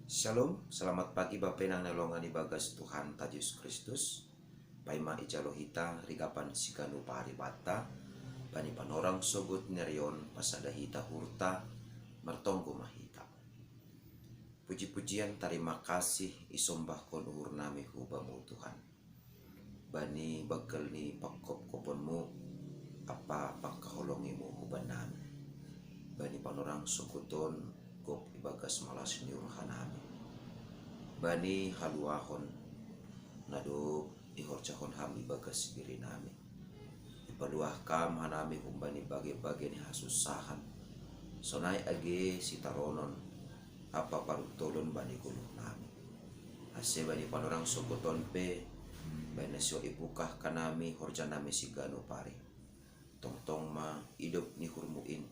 Shalom, selamat pagi Bapak nang nalongan ibagas Tuhan Yesus Kristus. Paima ijalohita rigapan siganu paribata, bani panorang sogut nerion pasada hita hurta, mertonggo mahita. Puji-pujian terima kasih isombah kon uhur nami hubamu Tuhan. Bani bagel ni pakop koponmu, apa pakaholongimu huban nami. Bani panorang soguton gop ibagas malas niurhanami. Bani haluahon nado ihorcahon hami bagas diri nami. Ipaluah kam hanami kumbani bage-bage ni hasusahan. Sonai age sitaronon apa parutolon bani guluh nami. Ase bani panorang sogoton pe bani sio ibukah kanami horja nami sigano pare. Tong-tong ma hidup ni hurmuin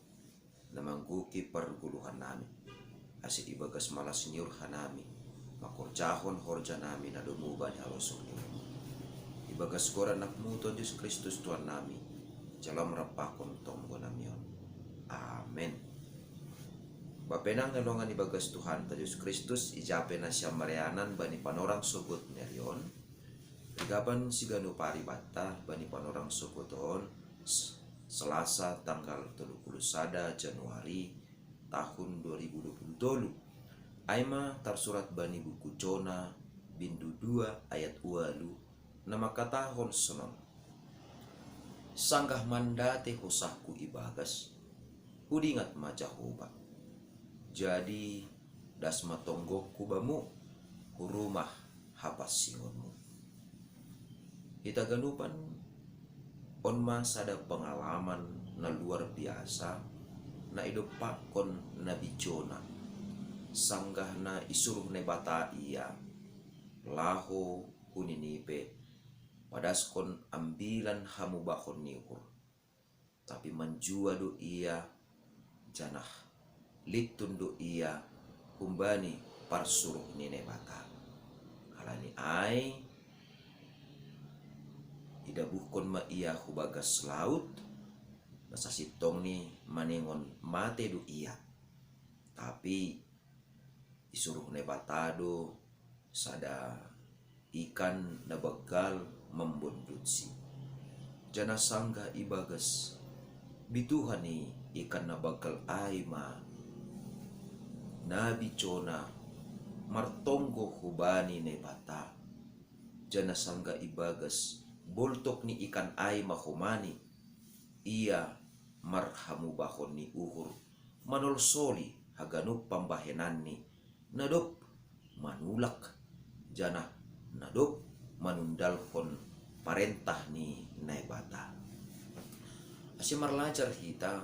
namangguki perguluhan nami. Ase ibagas malas nyur hanami. Makorjahon horja nami na dumuban halosok niyo. Ibagas koran nakmu to Yesus Kristus Tuhan nami. Jalam rapakon tonggo namion. Amen. Bapenang nalongan ibagas Tuhan Yesus Kristus ijape na siya marianan bani panorang sugot nerion. Igaban sigano paribata bani panorang sugoton Selasa tanggal 31 Januari tahun 2022. Aima tarsurat bani buku Jona bindu 2 ayat 2 nama katahon sonon. Sanggah mandate hosahku ibagas udingat majahoba. Jadi dasma tonggokku bamu hurumah hapas singonmu. Kita ganupan onma sada pengalaman na luar biasa na hidup pakon Nabi Jona. Sanggah na isuruh ne bata ia laho huninipe padaskon ambilan hamu bakon nikur tapi menjua do ia janah litun do ia kumbani parsuruh nine bata halani ai idabuhkon ma ia hubagas laut masa sitong ni maningon mate do ia tapi isuruh ne batado sada ikan na bagal membundutsi jana sangga ibagas bituhani ikan na bagal aima Nabi Jona martonggo hubani ne bata jana sangga ibagas boltok ni ikan aima humani ia marhamu bahon ni uhur manolsoli haganup pambahenan ni nadop manulak jana nadop manundalhon parentah ni naibata. Ase marlajar hita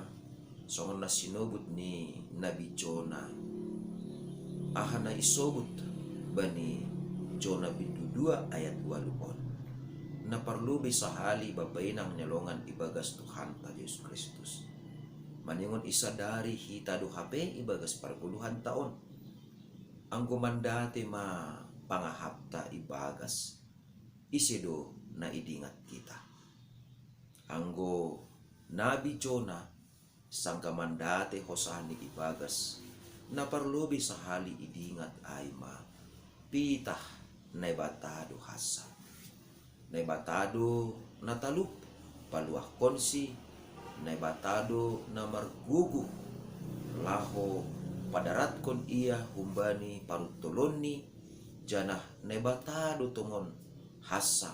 songon na sinobut ni Nabi Jona ahana isobut bani Jona bindu 2 ayat 2 na perlu bisa hali babainang nyalongan ibagas Tuhan ta Yesus Kristus. Maningon isa dari hita do HP ibagas parpuluhan taon. Anggo mandate ma pangahapta ibagas isedo na idingat kita. Anggo Nabi Jona sangka mandate hosani ibagas na parlobi sahali idingat aima pitah na batado hasa. Na batado na talup paluah konsi na batado na margugu laho padarat kon ia humbani parutoloni janah nebatado tongon hasa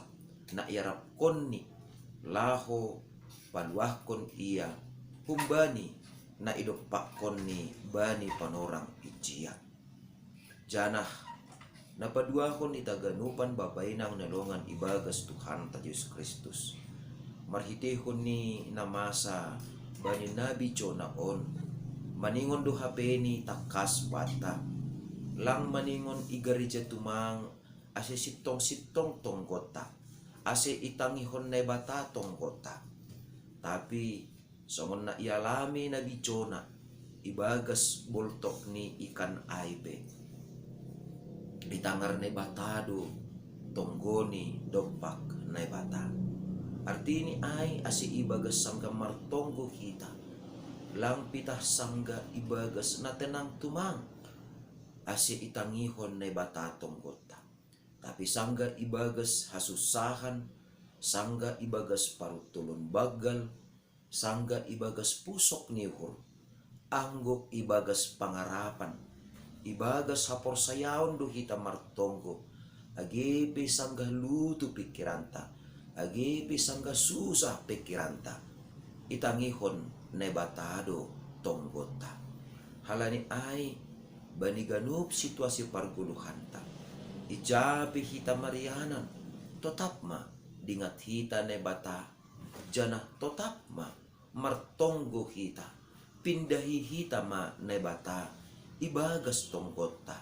na iarap konni laho paluah kon ia humbani na idopak konni bani panorang ijia janah napaduahon itaganupan babainang nalongan ibagas Tuhan ta Yesus Kristus marhitehon ni namasa bani Nabi Jona on maningon do hapeni takas bata lang maningon igarija tumang ase sitong tonggota ase itangihon na bata tonggota tapi songon na ialami Nabi Jona ibagas boltok ni ikan aibe ditangar na batado tonggoni dopak na bata artini ay ase ibagas sangga martonggo kita lang pitah sangga ibagas na tenang tumang ase itangihon na batatong gota. Tapi sangga ibagas hasusahan, sangga ibagas parutulon bagal, sangga ibagas pusok nihur, anggok ibagas pangarapan, ibagas haporsayaon do hita martonggo, agepe sangga lutu pikiranta, agepe sangga susah pikiranta, itangihon na batado tonggota. Halani ay baniganup situasi parguluhanta, ijabi hita marianan, tetap ma dingat hita ne bata, jana tetap ma martonggo hita, pindahi hita ma ne bata, ibagas tonggota,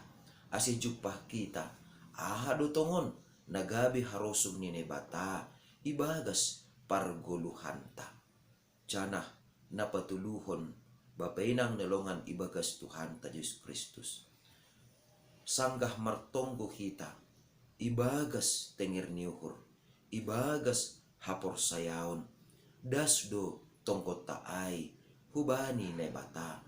ase jupah kita, ahado tongon, nagabi harusum ni ne bata, ibagas parguluhanta, jana napatuluhon, bapainang nelongan ibagas Tuhan ta Yesus Kristus. Sanggah martonggo hita, ibagas tenger niuhur, ibagas hapor sayaon, dasdo tongkot taay, hubani ne bata,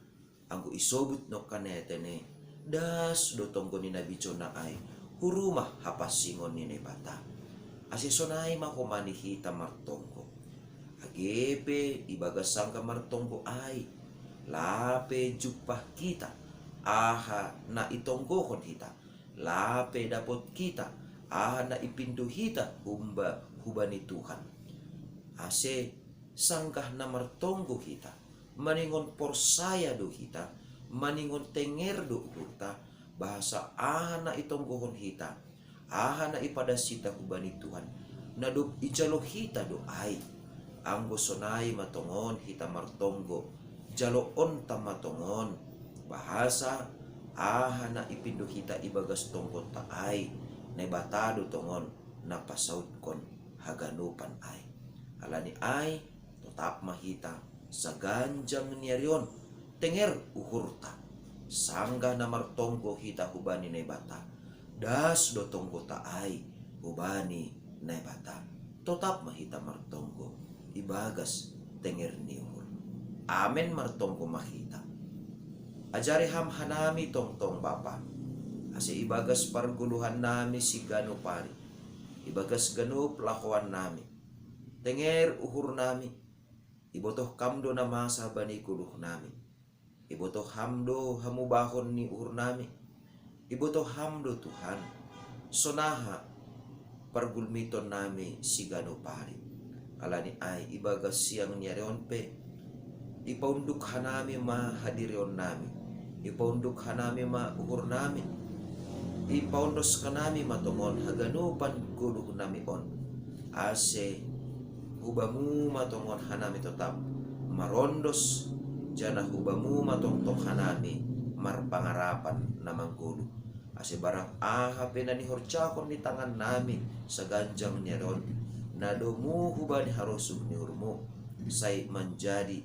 anggo isobut no kanetene, dasdo tongko ni nabicho na ay, hurumah hapasingon ni ne bata, asisonay makumani hita martonggo, agepe ibagas sangka martonggo ay, lape jupah kita, aha na itonggohon hita, lape dapot kita, aha na ipindu hita, hubani Tuhan. Ase sangkah na martonggo hita, maningon porsaya do hita, maningon tenger do hita, bahasa aha na itonggohon hita, aha na ipadasita hubani Tuhan, na do ijalo hita do ay, anggo sonay matongon hita martonggo, jaloon tamatongon, bahasa aha na ipindu hita ibagas tongkot taay, na batado tongon, napasaut kon haganupan ay. Alani ay, tetap mahita, sa ganjang niyaryon, tenger uhurta, sangga na martonggo hita hubani na bata, das do tonggo taay, hubani na bata, tetap mahita martonggo, ibagas tenger niyuhur. Amen martonggo makita. Ajari ham hanami tongtong Bapa. Ase ibagas parguluhan nami si gano pari. Ibagas gano pelakuan nami. Tenger uhur nami. Ibotoh kamdo na masa bani kuluh nami. Ibotoh hamdo hamubahon ni uhur nami. Ibotoh hamdo Tuhan. Sonaha pargulmiton nami si gano pari. Alani ay ibagas siang nyareon pe. Ipaunduk hanami ma hadirion nami, ipaunduk hanami ma uhur nami, ipaundos kanami matongon haganupan guluh nami on, ase hubamu matongon hanami tetap marondos, jana hubamu matongtong hanami marpangarapan namang guluh, ase barang aha penani horcakon di tangan nami sa ganjang nyaron, nadomu hubani harusum niurmu, say menjadi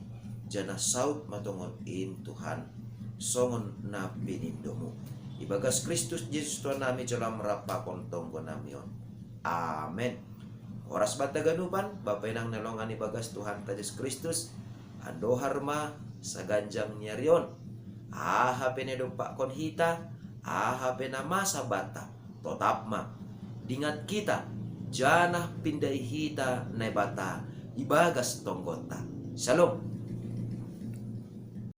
jana saut matongon in Tuhan songon na pinindomu. Ibagas Kristus Yesus Tuhan nami dalam rapakon tonggo namion. Amen. Oras bataganupan, Bapak nang nelongan ibagas Tuhan ta Yesus Kristus, ando harma sa ganjang nyarion. Aha penedumpa kon hita, aha penamasa bata, totap ma. Dingat kita, jana pindai hita na bata, ibagas tonggota. Shalom.